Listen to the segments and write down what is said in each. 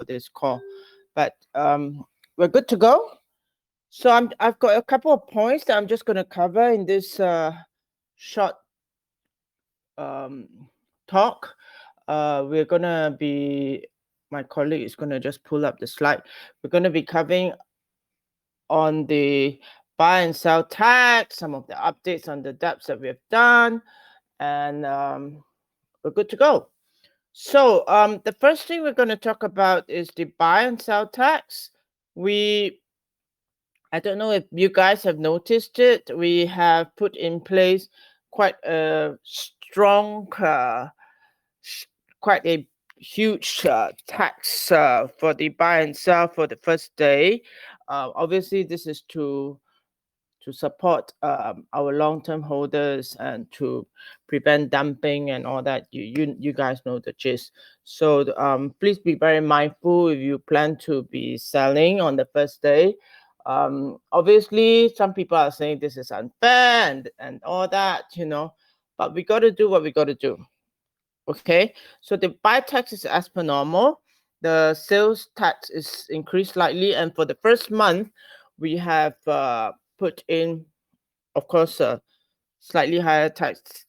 this call, but we're good to go. So I've got a couple of points that I'm just going to cover in this short talk. We're going to be, my colleague is going to just pull up the slide. We're going to be covering on the buy and sell tags, some of the updates on the depths that we have done, and we're good to go. So the first thing we're going to talk about is the buy and sell tags. I don't know if you guys have noticed it. We have put in place quite a strong, quite a huge tax for the buy and sell for the first day. Obviously, this is to support our long-term holders and to prevent dumping and all that. You guys know the gist. So please be very mindful if you plan to be selling on the first day. Obviously, some people are saying this is unfair and all that, but we got to do what we got to do. Okay, so the buy tax is as per normal. The sales tax is increased slightly, and for the first month, we have put in, of course, a slightly higher tax,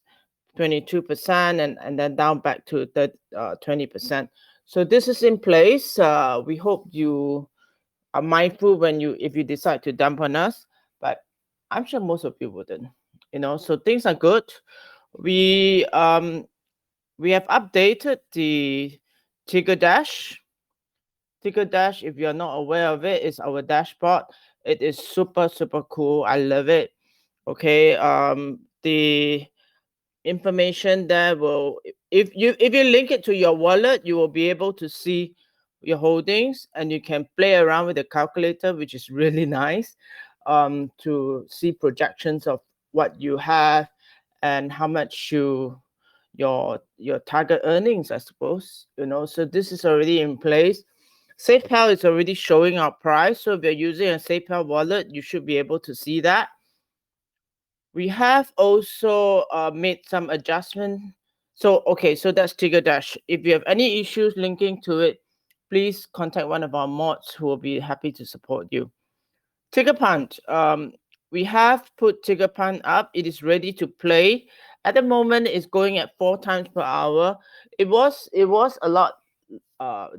22%, and then down back to 20%. So this is in place. We hope you are mindful if you decide to dump on us, but I'm sure most of you wouldn't. So things are good. We have updated the Ticker Dash. Ticker Dash, if you're not aware of it, is our dashboard. It is super, super cool. I love it. Okay. The information there will, if you link it to your wallet, you will be able to see your holdings, and you can play around with the calculator, which is really nice, to see projections of what you have and how much your target earnings, I suppose. So this is already in place. SafePal is already showing our price, so if you're using a SafePal wallet, you should be able to see that. We have also made some adjustment. So that's Ticker Dash. If you have any issues linking to it, please contact one of our mods who will be happy to support you. Ticker Punt. We have put Ticker Punt up. It is ready to play. At the moment, it's going at 4 times per hour. It was a lot.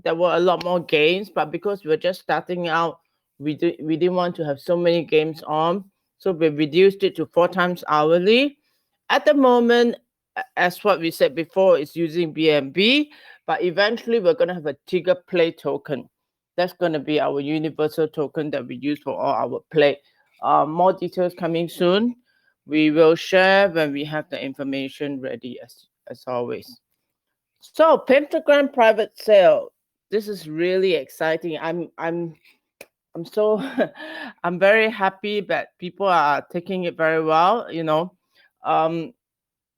There were a lot more games, but because we're just starting out, we didn't want to have so many games on. So we reduced it to 4 times hourly. At the moment, as what we said before, it's using BNB, but eventually we're going to have a Ticker Play token. That's going to be our universal token that we use for all our play. More details coming soon. We will share when we have the information ready, as always. So Pentagram private sale. This is really exciting. I'm so I'm very happy that people are taking it very well.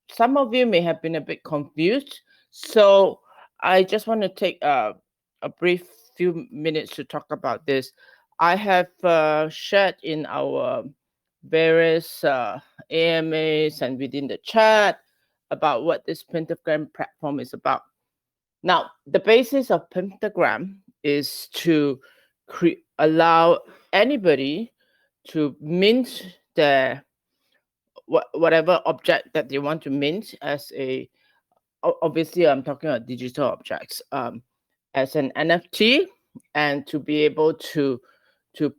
Some of you may have been a bit confused, so I just want to take a brief few minutes to talk about this. I have shared in our various AMAs and within the chat about what this Pentagram platform is about. Now, the basis of Pentagram is to allow anybody to mint their whatever object that they want to mint as obviously I'm talking about digital objects, as an NFT, and to be able to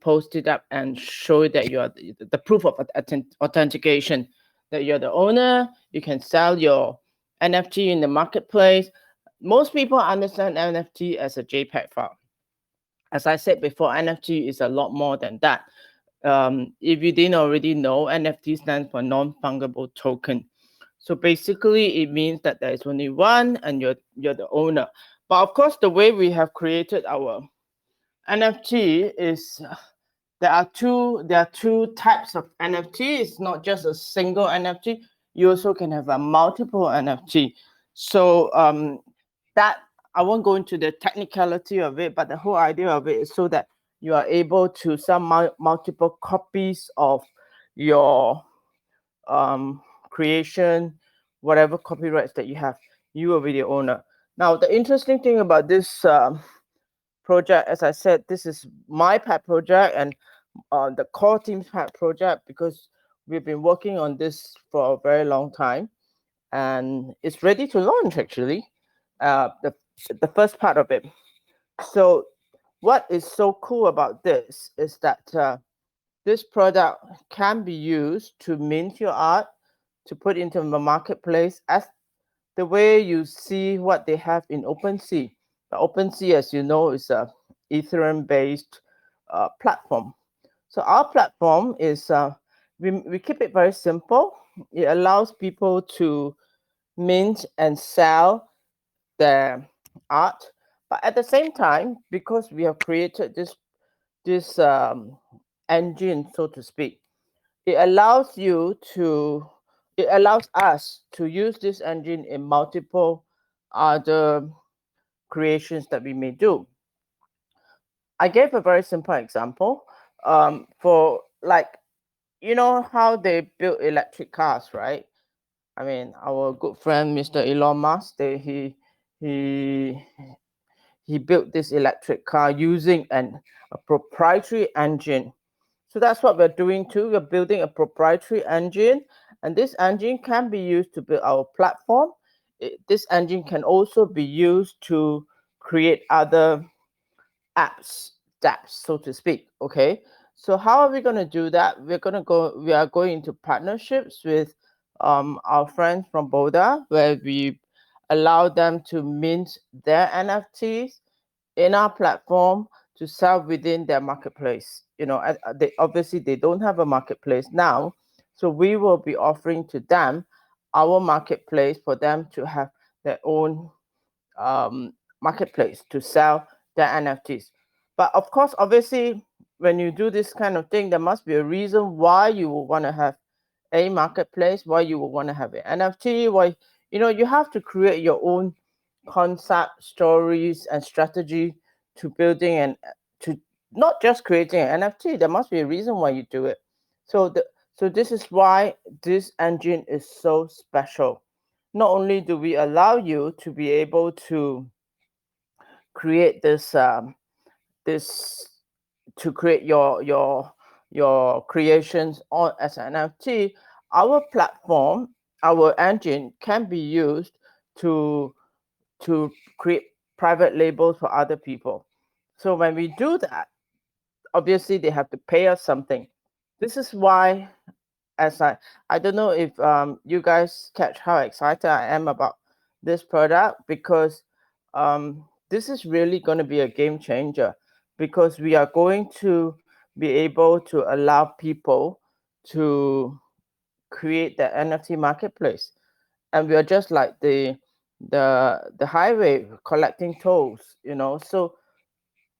post it up and show that you are the proof of authentication, that you're the owner. You can sell your NFT in the marketplace. Most people understand NFT as a JPEG file. As I said before, NFT is a lot more than that. If you didn't already know, NFT stands for non-fungible token. So basically, it means that there is only one, and you're the owner. But of course, the way we have created our NFT is there are two types of NFT. It's not just a single NFT. You also can have a multiple NFT. So that I won't go into the technicality of it, but the whole idea of it is so that you are able to sell multiple copies of your creation, whatever copyrights that you have. You will be the owner. Now, the interesting thing about this project, as I said, this is my pet project and the core team's pet project, because we've been working on this for a very long time, and it's ready to launch actually. The first part of it. So what is so cool about this is that this product can be used to mint your art, to put into the marketplace, as the way you see what they have in OpenSea. The OpenSea, as you know, is a Ethereum-based platform. So our platform is, we keep it very simple. It allows people to mint and sell their art, but at the same time, because we have created this engine, so to speak, it allows us to use this engine in multiple other creations that we may do. I gave a very simple example, for, like, you know how they build electric cars, right? I mean, our good friend Mr. Elon Musk, he he built this electric car using a proprietary engine. So that's what we're doing too. We're building a proprietary engine, and this engine can be used to build our platform. This engine can also be used to create other apps, dApps, so to speak. Okay. So how are we going to do that? We are going into partnerships with our friends from Boda, where we allow them to mint their NFTs in our platform to sell within their marketplace. You know, they obviously they don't have a marketplace now, so we will be offering to them our marketplace for them to have their own marketplace to sell their NFTs. But of course, obviously, when you do this kind of thing, there must be a reason why you will want to have a marketplace, why you will want to have an NFT, why, you know, you have to create your own concept, stories, and strategy to building and to not just creating an NFT. There must be a reason why you do it. So this is why this engine is so special. Not only do we allow you to be able to create this to create your creations on as an NFT, our platform, our engine can be used to create private labels for other people. So when we do that, obviously they have to pay us something. This is why, as I don't know if you guys catch how excited I am about this product, because this is really going to be a game changer, because we are going to be able to allow people to create the NFT marketplace, and we are just like the highway collecting tolls, you know. So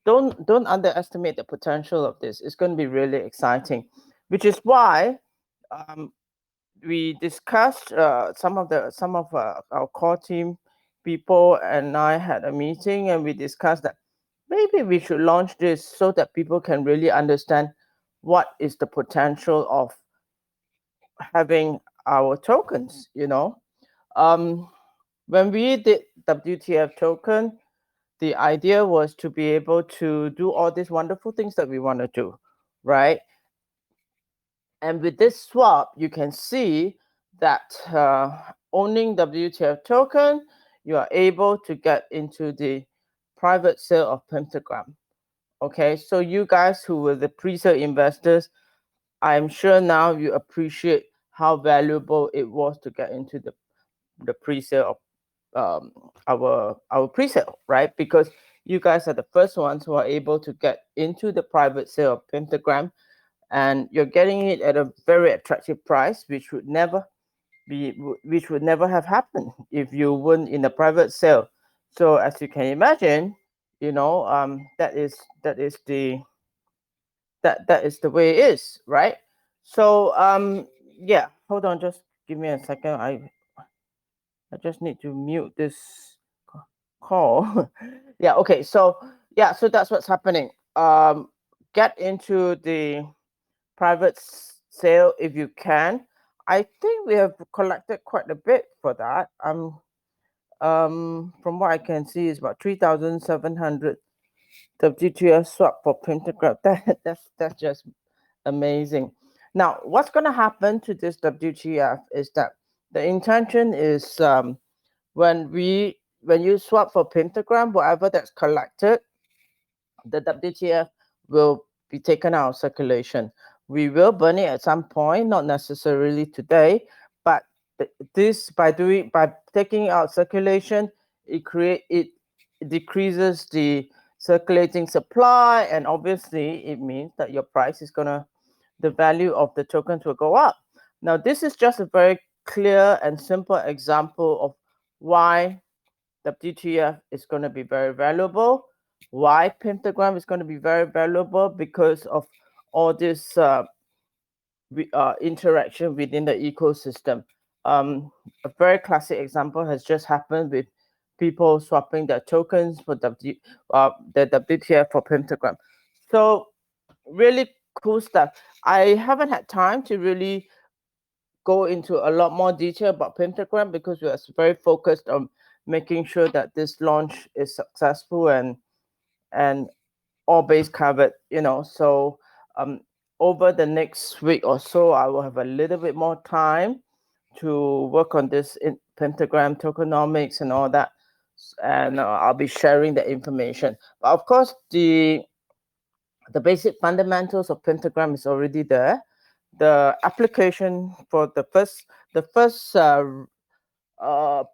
don't underestimate the potential of this. It's going to be really exciting, which is why um, we discussed some of our core team people and I had a meeting, and we discussed that maybe we should launch this so that people can really understand what is the potential of having our tokens, you know. um, when we did WTF token, the idea was to be able to do all these wonderful things that we want to do, right? And with this swap, you can see that owning WTF token, you are able to get into the private sale of Pentagram. Okay, so you guys who were the pre-sale investors, I'm sure now you appreciate how valuable it was to get into the pre-sale of our pre-sale, right? Because you guys are the first ones who are able to get into the private sale of Pentagram, and you're getting it at a very attractive price, which would never have happened if you weren't in a private sale. So as you can imagine, you know, that is the way it is, right? So yeah, hold on, just give me a second. I just need to mute this call. Yeah, okay. So yeah, so that's what's happening. Get into the private sale if you can. I think we have collected quite a bit for that. From what I can see, is about 3,700 WTF swap for Pentagram. That's just amazing. Now, what's going to happen to this WTF is that the intention is when you swap for Pentagram, whatever that's collected, the WTF will be taken out of circulation. We will burn it at some point, not necessarily today, but this by taking it out circulation, it decreases the circulating supply, and obviously it means that your price is the value of the tokens will go up. Now, this is just a very clear and simple example of why WTF is going to be very valuable. Why Pentagram is going to be very valuable? Because of all this interaction within the ecosystem. A very classic example has just happened with people swapping their tokens for the WTF for Pentagram. So really cool stuff. I haven't had time to really go into a lot more detail about Pentagram because we are very focused on making sure that this launch is successful and all base covered, So over the next week or so, I will have a little bit more time to work on this in Pentagram tokenomics and all that, and I'll be sharing the information. But of course, the basic fundamentals of Pentagram is already there. The application for the first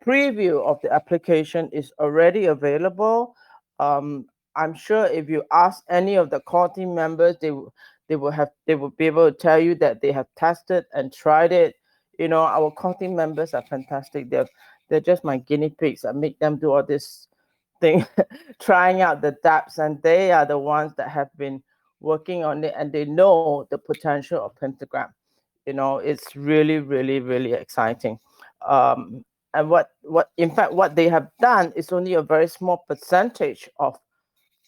preview of the application is already available. I'm sure if you ask any of the core team members, they will be able to tell you that they have tested and tried it. Our core team members are fantastic. They're just my guinea pigs. I make them do all this thing, trying out the dApps, and they are the ones that have been working on it, and they know the potential of Pentagram. It's really, really, really exciting. And what they have done is only a very small percentage of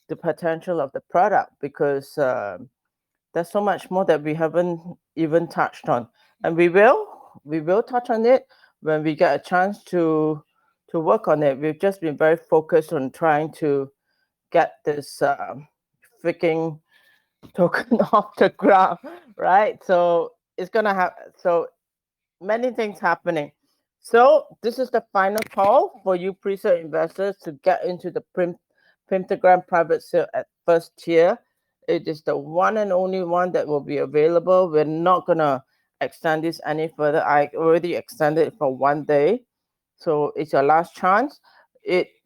the potential of the product, because there's so much more that we haven't even touched on, and we will touch on it when we get a chance to work on it. We've just been very focused on trying to get this freaking token off the ground, right? So it's gonna have so many things happening. So this is the final call for you pre-sale investors to get into the Pentagram private sale at first tier. It is the one and only one that will be available. We're not gonna extend this any further. I already extended it for 1 day, so it's your last chance.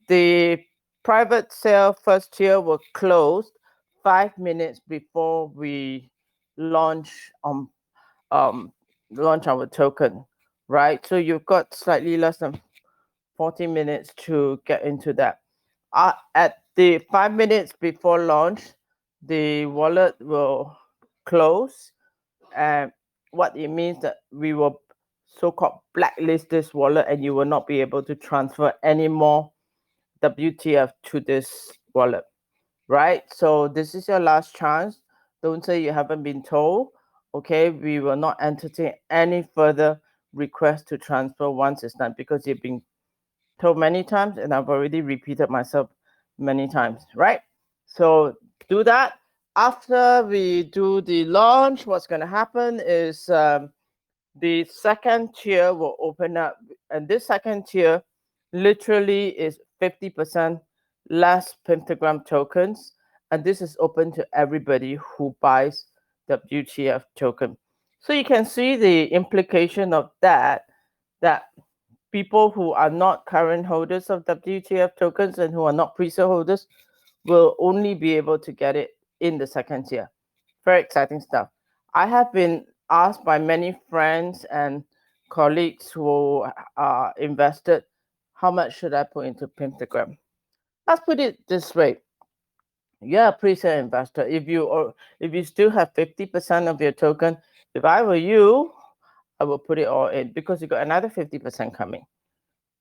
The private sale first tier will close 5 minutes before we launch launch our token, right? So you've got slightly less than 40 minutes to get into that. At the 5 minutes before launch, the wallet will close, and what it means that we will so-called blacklist this wallet, and you will not be able to transfer any more WTF to this wallet, right? So this is your last chance. Don't say you haven't been told. Okay, we will not entertain any further request to transfer once it's done, because you've been told many times, and I've already repeated myself many times, right? So do that. After we do the launch, what's going to happen is the second tier will open up, and this second tier literally is 50% less Pentagram tokens, and this is open to everybody who buys WTF token. So you can see the implication of that people who are not current holders of WTF tokens and who are not pre-sale holders will only be able to get it in the second tier. Very exciting stuff. I have been asked by many friends and colleagues who are invested, how much should I put into Pentagram? Let's put it this way. You're a pre-sale investor. If you still have 50% of your token, if I were you, I will put it all in, because you got another 50% coming,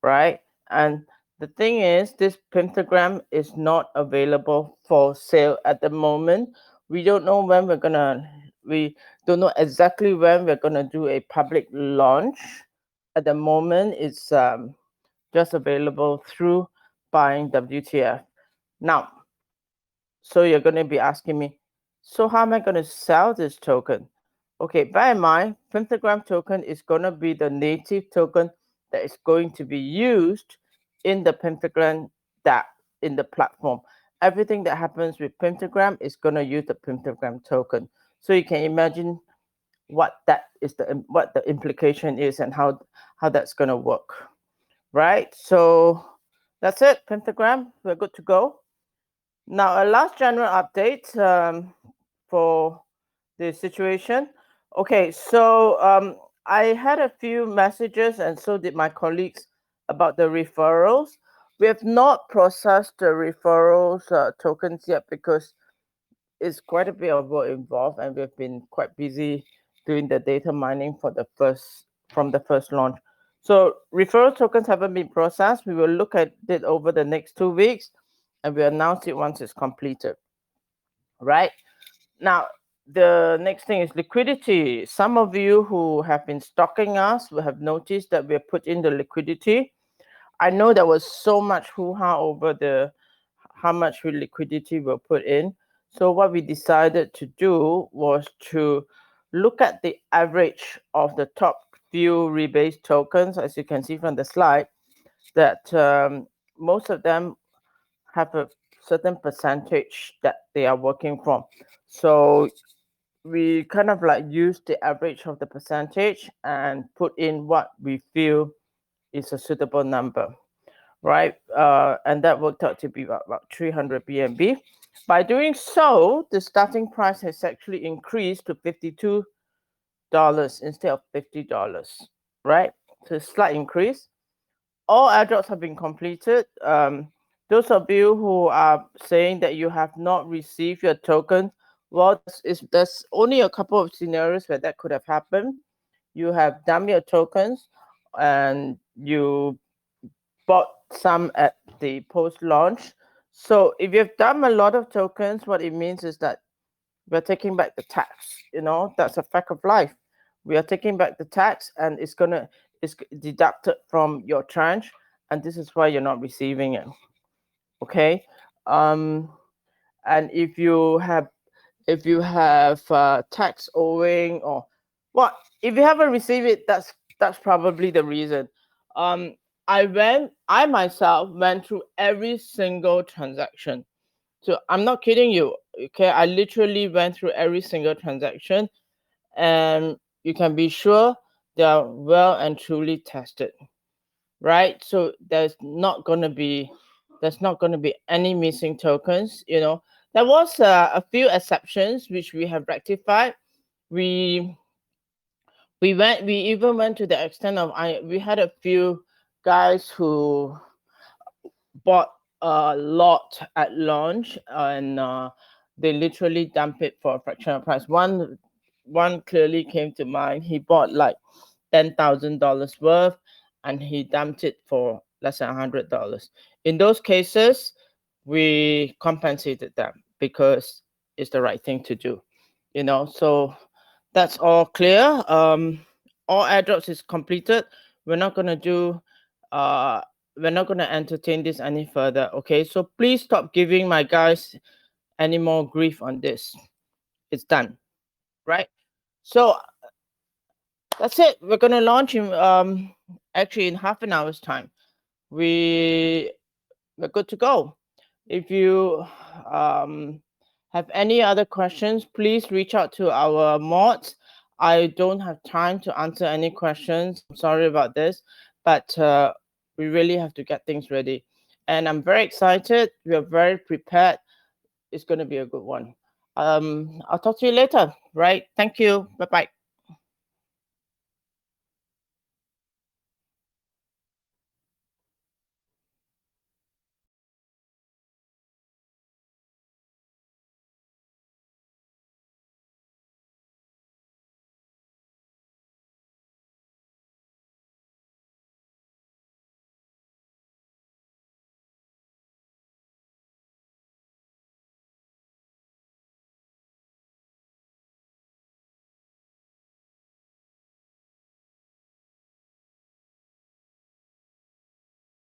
right? And the thing is, this Pentagram is not available for sale at the moment. We don't know when we don't know exactly when we're gonna do a public launch. At the moment, it's just available through buying WTF. Now, So you're going to be asking me, so how am I going to sell this token? Okay, bear in mind, Pentagram token is going to be the native token that is going to be used in the Pentagram DApp, in the platform. Everything that happens with Pentagram is going to use the Pentagram token. So you can imagine what the implication is and how that's going to work, right? So that's it, Pentagram. We're good to go. Now, a last general update for the situation. Okay, so I had a few messages, and so did my colleagues, about the referrals. We have not processed the referrals tokens yet because it's quite a bit of work involved, and we've been quite busy doing the data mining from the first launch. So referral tokens haven't been processed. We will look at it over the next 2 weeks, and we'll announce it once it's completed. Right now, the next thing is liquidity. Some of you who have been stalking us will have noticed that we have put in the liquidity. I know there was so much hoo-ha over how much liquidity we'll put in. So what we decided to do was to look at the average of the top few rebase tokens. As you can see from the slide, that most of them have a certain percentage that they are working from. So we kind of like use the average of the percentage and put in what we feel is a suitable number, right? And that worked out to be about 300 BNB. By doing so, the starting price has actually increased to $52 instead of $50, right? So a slight increase. All airdrops have been completed. Those of you who are saying that you have not received your token, well, there's only a couple of scenarios where that could have happened. You have done your tokens and you bought some at the post-launch. So if you've done a lot of tokens, what it means is that we're taking back the tax. That's a fact of life. We are taking back the tax, and it's deducted from your tranche, and this is why you're not receiving it. Okay. And if you have tax owing, or what, if you haven't received it, that's probably the reason. I myself went through every single transaction. So I'm not kidding you. Okay, I literally went through every single transaction, and you can be sure they are well and truly tested, right? So there's not going to be any missing tokens. There was a few exceptions which we have rectified. We even went to the extent of we had a few guys who bought a lot at launch, and they literally dump it for a fraction of price. One clearly came to mind. He bought like $10,000 worth, and he dumped it for less than $100. In those cases, we compensated them because it's the right thing to do. So that's all clear. All airdrops is completed. We're not gonna entertain this any further. Okay, so please stop giving my guys any more grief on this. It's done, right? So that's it. We're gonna launch in actually in half an hour's time. We're good to go. If you have any other questions, please reach out to our mods. I don't have time to answer any questions. I'm sorry about this, but we really have to get things ready. And I'm very excited. We are very prepared. It's going to be a good one. I'll talk to you later, right? Thank you. Bye-bye.